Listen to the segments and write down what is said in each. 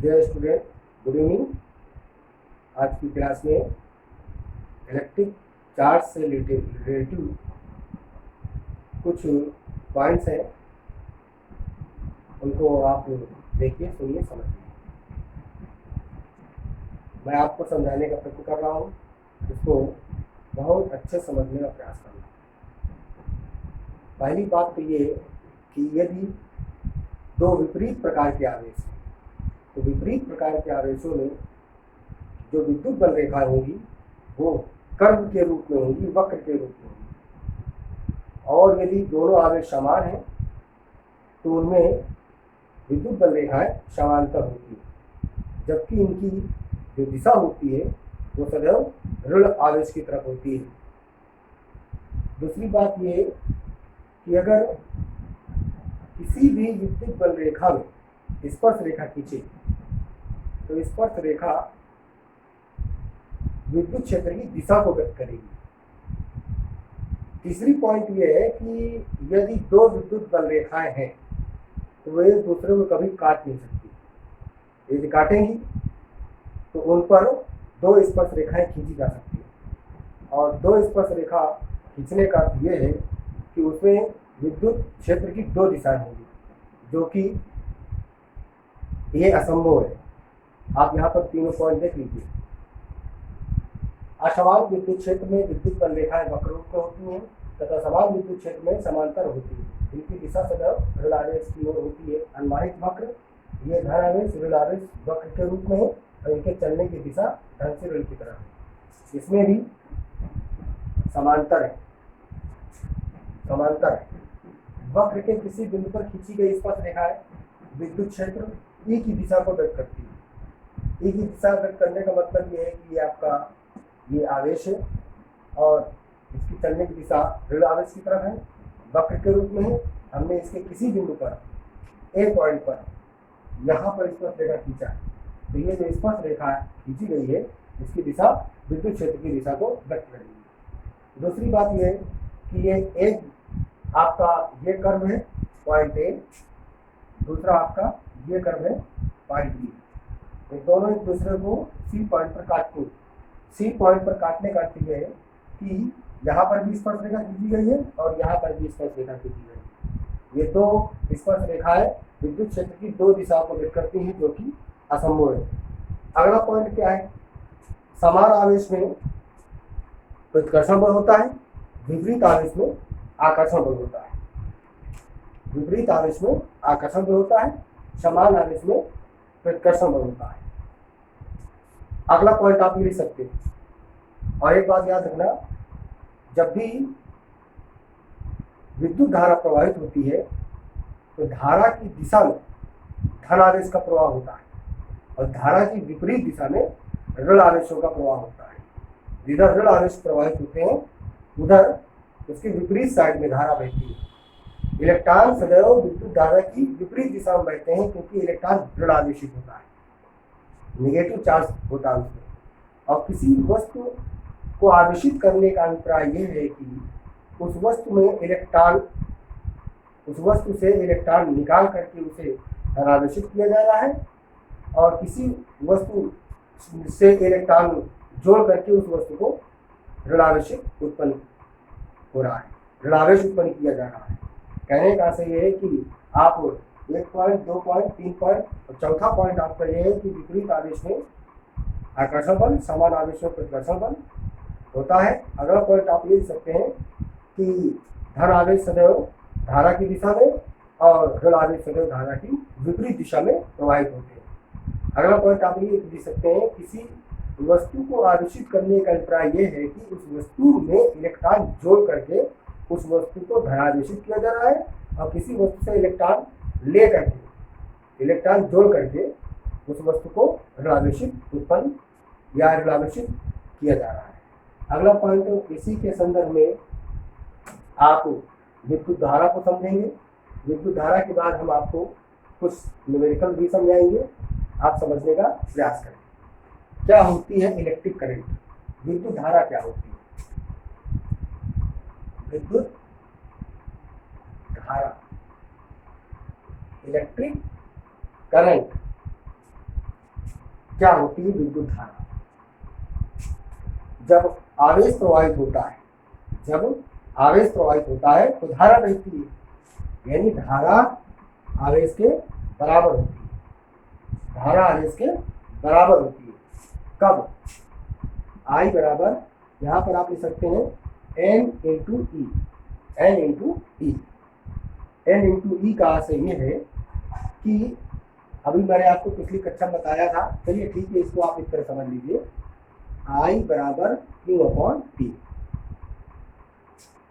Dear student, good evening. आज की class में इलेक्ट्रिक चार्ज से रिलेटिव कुछ पॉइंट्स हैं, उनको आप देखिए, सुनिए, समझिए। मैं आपको समझाने का प्रयत्न कर रहा हूँ, इसको बहुत अच्छे समझने का प्रयास करना। पहली बात तो ये कि यदि दो विपरीत प्रकार के आवेश हैं, तो विपरीत प्रकार के आवेशों में जो विद्युत बल रेखाएं होंगी वो कर्व के रूप में होंगी, वक्र के रूप में होंगी। और यदि दोनों आवेश समान हैं तो उनमें विद्युत बल रेखाएं समांतर होती है, जबकि इनकी जो दिशा होती है वो सदैव ऋण आवेश की तरफ होती है। दूसरी बात ये कि अगर किसी भी विद्युत बल रेखा में स्पर्श रेखा खींचे तो स्पर्श रेखा विद्युत क्षेत्र की दिशा को व्यक्त करेगी। तीसरी पॉइंट यह है कि यदि दो विद्युत बल रेखाएं हैं तो वे एक दूसरे को कभी काट नहीं सकती। यदि काटेंगी तो उन पर दो स्पर्श रेखाएं खींची जा सकती है, और दो स्पर्श रेखा खींचने का अर्थ यह है कि उसमें विद्युत क्षेत्र की दो दिशाएं होंगी, जो कि ये असंभव है। आप यहाँ पर तीनों पॉइंट देख लीजिए। असमान विद्युत क्षेत्र में विद्युत बल रेखाएं वक्र रूप में होती हैं तथा समान विद्युत क्षेत्र में समांतर होती है। इनकी दिशा सदैव ऋण आवेश की ओर होती है। अनुमानित वक्र, ये धन आवेश ऋण आवेश वक्र के रूप में है और इनके चलने की दिशा धन से ऋण की तरफ है। इसमें भी समांतर है। वक्र के किसी बिंदु पर खींची गई स्पर्श रेखाएं विद्युत क्षेत्र ई की दिशा को व्यक्त करती है। ई की दिशा व्यक्त करने का मतलब ये है कि ये आपका ये आवेश है और इसकी चलने की दिशा ऋण आवेश की तरफ है, वक्र के रूप में है। हमने इसके किसी बिंदु पर एक पॉइंट पर यहाँ पर स्पर्श रेखा खींचा है, तो ये जो स्पर्श रेखा खींची गई है इसकी दिशा विद्युत क्षेत्र की दिशा को व्यक्त करेगी। दूसरी बात यह है कि ये एक आपका ये कर्व है पॉइंट ए, दूसरा आपका ये कर्व है पॉइंट बी। तो दोनों एक दूसरे को सी पॉइंट पर काटते हैं। सी पॉइंट पर काटने का अर्थ यह है कि यहाँ पर भी स्पर्श रेखा खींची गई है और यहाँ पर भी स्पर्श रेखा खींची गई है। ये दो स्पर्श रेखाएं विद्युत क्षेत्र की दो दिशाओं को व्यक्त करती हैं, जो कि असंभव है। अगला पॉइंट क्या है? समान आवेश में प्रतिकर्षण बल होता है, विपरीत आवेश में आकर्षण बल होता है। विपरीत आवेश में आकर्षण बल होता है, समान आवेश में प्रतिकर्षण बल होता है। अगला पॉइंट आप लिख सकते हैं। और एक बात याद रखना, जब भी विद्युत धारा प्रवाहित होती है तो धारा की दिशा में धन आवेश का प्रवाह होता है और धारा की विपरीत दिशा में ऋण आवेशों का प्रवाह होता है। जिधर ऋण आवेश प्रवाहित होते हैं उधर उसकी विपरीत साइड में धारा बहती है। इलेक्ट्रॉन सदैव विद्युत धारा की विपरीत दिशा में बहते हैं क्योंकि इलेक्ट्रॉन ऋण आवेशित होता है, नेगेटिव चार्ज होता है उसमें। और किसी वस्तु को आवेशित करने का अभिप्राय यह है कि उस वस्तु से इलेक्ट्रॉन निकाल करके उसे धनावेशित किया जा रहा है और किसी वस्तु से इलेक्ट्रॉन जोड़ करके उस वस्तु को ऋणावेशित उत्पन्न हो रहा है, ऋणावेश उत्पन्न किया जा रहा है। कहने का आशय यह है कि आप 1 पॉइंट, 2 पॉइंट, 3 पॉइंट और चौथा पॉइंट आपका यह है कि विपरीत आवेश में आकर्षण बल, समान आवेश में प्रतिकर्षण बल होता है। अगला पॉइंट आप ये लिख सकते हैं कि धन आवेश सदैव धारा की दिशा में और ऋण आवेश सदैव धारा की विपरीत दिशा में प्रवाहित होते हैं। अगला पॉइंट आप ये लिख सकते हैं, किसी वस्तु को आवेशित करने का अभिप्राय यह है कि उस वस्तु में इलेक्ट्रॉन जोड़ करके उस वस्तु को धनावेशित किया जा रहा है और किसी वस्तु से इलेक्ट्रॉन ले करके, इलेक्ट्रॉन जोड़ करके उस वस्तु को ऋणावेशित उत्पन्न या ऋणावेशित किया जा रहा है। अगला पॉइंट, इसी के संदर्भ में आप विद्युत धारा को समझेंगे। विद्युत धारा के बाद हम आपको कुछ न्यूमेरिकल भी समझाएंगे, आप समझने का प्रयास करें। क्या होती है इलेक्ट्रिक करंट? विद्युत धारा क्या होती है? विद्युत धारा, इलेक्ट्रिक करंट क्या होती है विद्युत धारा। जब आवेश प्रवाहित होता है, जब आवेश प्रवाहित होता है तो धारा बहती है, यानी धारा आवेश के बराबर होती है, धारा आवेश के बराबर होती है। कब? I बराबर, यहाँ पर आप लिख सकते हैं N इंटू ई, N इंटू ई। N इंटू ई का अर्थ ये है कि अभी मैंने आपको पिछली कक्षा में बताया था, चलिए ठीक है, इसको आप इस तरह समझ लीजिए, I बराबर Q अपॉन T।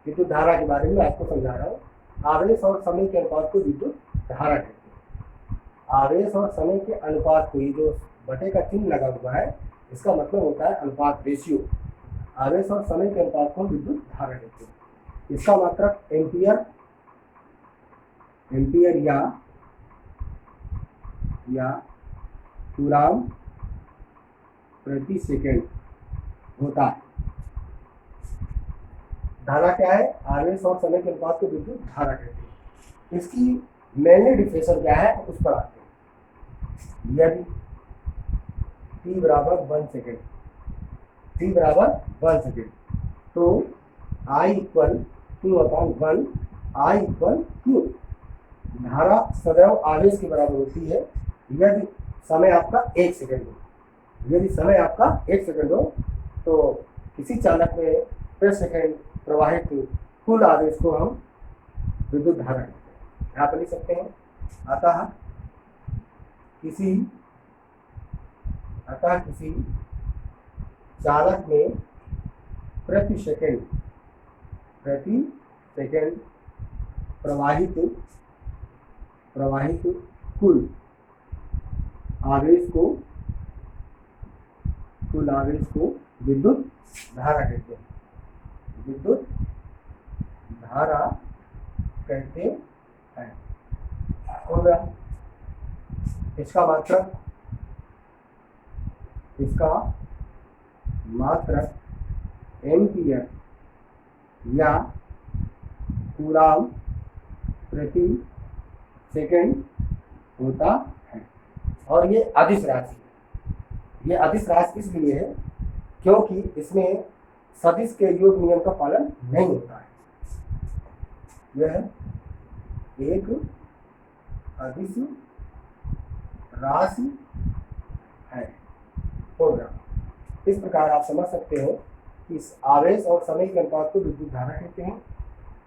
विद्युत धारा के बारे में आपको समझा रहा हूँ। आवेश और समय के अनुपात को विद्युत धारा कहते हैं। आवेश और समय के अनुपात को, ये जो बटे का चिन्ह लगा हुआ है, इसका मतलब होता है अनुपात, रेशियो। आवेश और समय के अनुपात को विद्युत धारा कहते हैं। इसका मात्रक एम्पियर, एम्पियर या कूलाम प्रति सेकेंड होता है। धारा क्या है? आवेश और समय के अनुपात को विद्युत धारा कहते हैं। इसकी मैग्नेटिक डिफरेंस क्या है उस पर आते हैं। यदि t बराबर 1 सेकेंड, t बराबर 1 सेकेंड, तो I equal Q upon 1, I equal Q। धारा सदैव आवेश के बराबर होती है यदि समय आपका 1 सेकेंड हो। यदि समय आपका 1 सेकेंड हो तो किसी चालक में प्रति सेकेंड प्रवाहित कुल आवेश को हम विद्युत धारा कहते हैं। यहाँ पर लिख सकते हैं, अतः किसी चालक में प्रति सेकेंड प्रवाहित कुल आवेश को विद्युत धारा कहते हैं। विद्युत धारा कहते हैं। हो गया। इसका मात्रक एम्पियर या कूलाम प्रति सेकेंड होता है। और ये अदिश राशि है। ये अदिश राशि इसलिए है क्योंकि इसमें सदिश के योग नियम का पालन नहीं होता है। यह एक अदिश राशि है। होगा। इस प्रकार आप समझ सकते हो कि इस आवेश और समय के अनुपात को विद्युत धारा कहते हैं।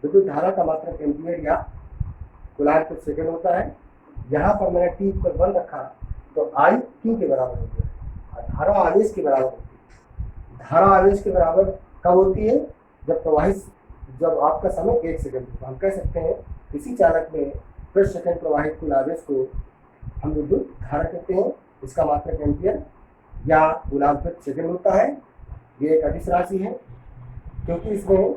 विद्युत धारा का मात्रक एम्पियर या कूलाम प्रति सेकेंड होता है। यहाँ पर मैंने t इक्वल 1 रखा तो I Q के बराबर होती है। धारा आवेश के बराबर होती है। धारा आवेश के बराबर कब होती है? जब आपका समय 1 सेकेंड हो। हम कह सकते हैं किसी चालक में प्रति सेकेंड प्रवाहित कुल आवेश को हम विद्युत धारा कहते हैं। इसका मात्रक एम्पियर या कूलाम प्रति सेकेंड होता है। ये एक अदिश राशि है क्योंकि इसमें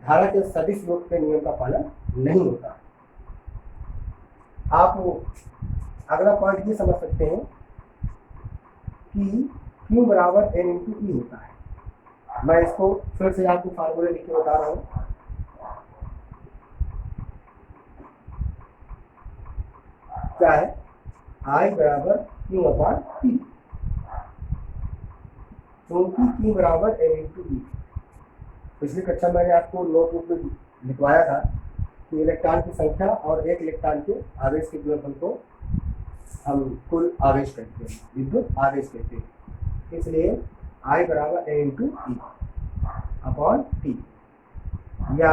धारा के सदिश योग के नियम का पालन नहीं होता। आप अगला पॉइंट ये समझ सकते हैं कि Q बराबर N इंटू ई होता है। मैं इसको फिर से आपको फार्मूले लिख के बता रहा हूँ। क्या है? I बराबर Q अपॉन T। क्योंकि Q बराबर N इंटू ई। पिछली कक्षा मैंने आपको नोटबुक में लिखवाया था कि इलेक्ट्रॉन की संख्या और एक इलेक्ट्रॉन के आवेश के गुणनफल को हम कुल आवेश कहते हैं, विद्युत आवेश कहते हैं। इसलिए I बराबर N इंटू ई अपॉन टी या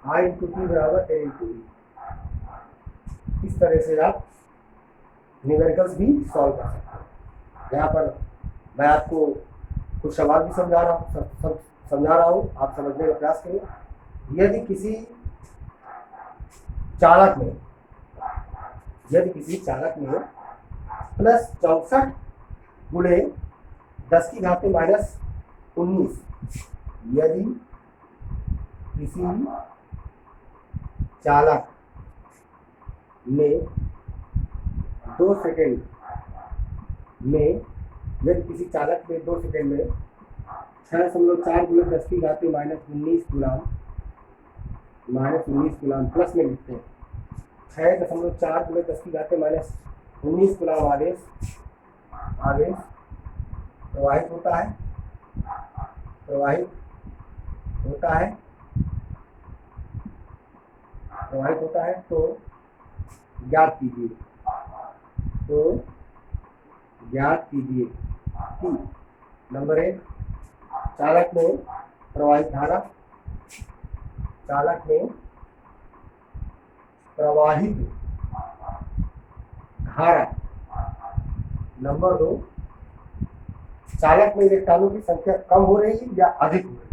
I इंटू टी बराबर N इंटू ई। इस तरह से आप न्यूमेरिकल्स भी सॉल्व कर सकते हैं। यहाँ पर मैं आपको कुछ सवाल भी समझा रहा हूँ, आप समझने का प्रयास करें। यदि किसी चालक में प्लस 64 गुणे 10 की घात माइनस 19, यदि किसी चालक में 2 सेकेंड में 6.4 गुणे 10 की घात माइनस 19 गुलाम प्लस में लिखते हैं 6.4 गुणे 10 की घात माइनस 19 कूलम आवेश प्रवाहित होता है। तो ज्ञात कीजिए कि नंबर 1, चालक में प्रवाहित धारा। नंबर 2, चालक में इलेक्ट्रॉनों की संख्या कम हो रही है या अधिक हो रही है।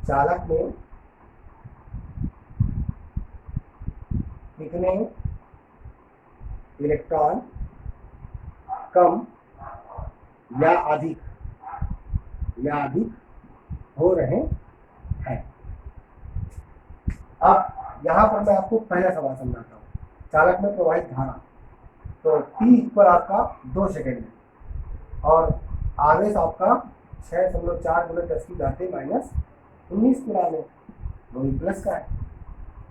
चालक में कितने इलेक्ट्रॉन कम या अधिक हो रहे हैं। अब यहाँ पर मैं आपको पहला सवाल समझाता हूँ। चालक में प्रवाहित धारा, तो t पर आपका 2 सेकेंड है और आवेश आपका 6.4 × 10⁻⁻19 कूलम है, वही प्लस का है।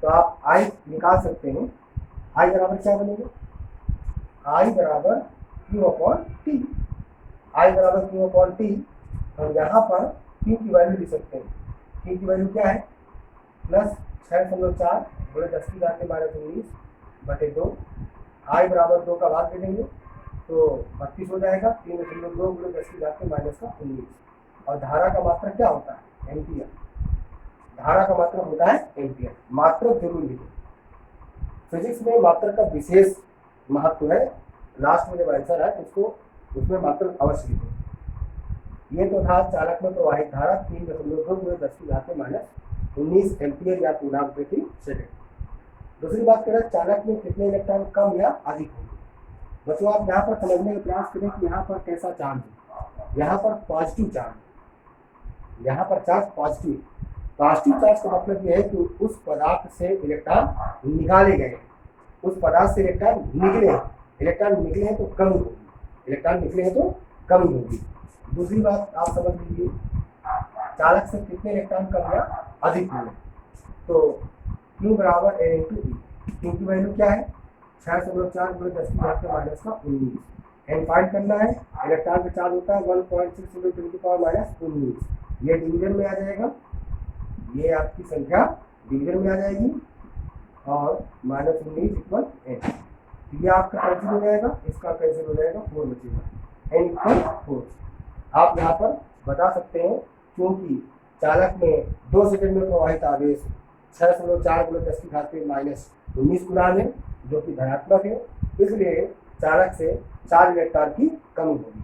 तो आप I निकाल सकते हैं। I बराबर क्या बनेगा? I बराबर Q/T। और यहाँ पर Q की वैल्यू लिख सकते हैं। Q की वैल्यू क्या है? प्लस 6.4 × 10⁻⁻19/2। I बराबर 2 का भाग दे देंगे तो 32 हो जाएगा। 3.2 × 10⁻⁻19। और धारा का मात्रक क्या होता है? एम्पियर। धारा का मात्रक होता है एम्पियर। मात्रक जरूर लिखें। फिजिक्स में मात्रक का विशेष महत्व है। लास्ट में जब आंसर है उसमें मात्रक अवश्य लिखें। ये तो था चालक में प्रवाहित धारा 3.2 × 10⁻⁻19 एम्पियर या कूलम प्रति सेकंड। दूसरी बात करें, चालक में कितने इलेक्ट्रॉन कम या अधिक होंगे। बच्चों आप यहाँ पर समझने का प्रयास करें कि यहाँ पर कैसा चार्ज है। यहाँ पर पॉजिटिव चार्ज, यहाँ पर चार्ज पॉजिटिव चार्ज का मतलब यह है कि उस पदार्थ से इलेक्ट्रॉन निकाले गए, उस पदार्थ से इलेक्ट्रॉन निकले हैं तो कमी होगी। दूसरी बात आप समझ लीजिए, चालक से कितने इलेक्ट्रॉन कम या अधिक होंगे। तो Q बराबर N × E। Q की वैल्यू क्या है? 6.4 × 10⁻⁻19। एन फाइंड करना है। इलेक्ट्रॉन का चार्ज होता है 1.6 × 10⁻⁻19। ये डिवीजन में आ जाएगा, ये आपकी संख्या डिवीजन में आ जाएगी और -19 = n। ये आपका कैंसिल हो जाएगा, इसका कैंसिल हो जाएगा, 4 बचेगा। n = 4। आप यहाँ पर बता सकते हैं क्योंकि चालक में 2 सेकंड में प्रवाहित आवेश 6.4 × 10⁻⁻19 कूलम है, जो कि धनात्मक है। इसलिए चालक से 4 इलेक्ट्रॉन की कमी होगी।